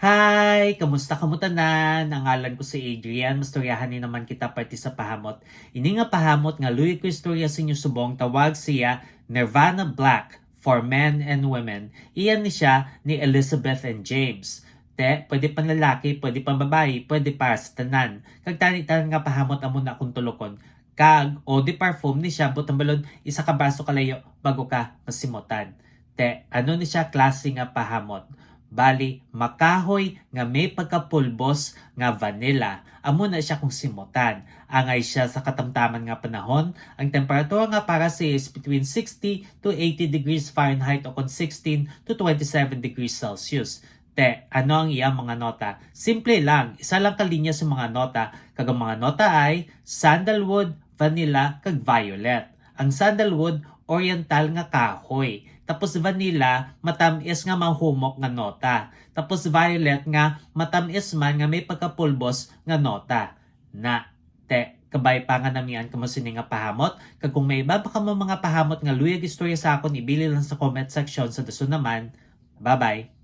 Hi! Kamusta kamutanan? Ang ngalan ko si Adrian. Mastoryahan ni naman kita parte sa pahamot. Ini nga pahamot nga luwi ko istorya sa inyo subong tawag siya Nirvana Black for Men and Women. Iyan ni siya ni Elizabeth and James. Pwede pan lalaki, pwede pan babae, pwede para sa tanan. Kag tani-tanan nga pahamot amo na akong tulokon. Kag o di parfum ni siya butang balon isa ka baso kalayo bago ka masimutan. Ano ni siya klase nga pahamot? Bali, makahoy nga may pagkapulbos nga vanilla. Amo na siya kung simutan. Angay siya sa katamtaman nga panahon. Ang temperatura nga para siya is between 60 to 80 degrees Fahrenheit o 16 to 27 degrees Celsius. Ano ang iyang mga nota? Simple lang, isa lang kalinya sa mga nota. Kag ang mga nota ay sandalwood, vanilla, kag violet. Ang sandalwood, oriental nga kahoy. Tapos vanilla, matamis nga mahumok nga nota. Tapos violet nga matamis man nga may pagkapulbos nga nota. Kabay pa nga namian kamo sini nga pahamot. Kag kung may iba pa ka mga pahamot nga luyag istorya sa akon, ibili lang sa comment section sa daso naman. Bye-bye!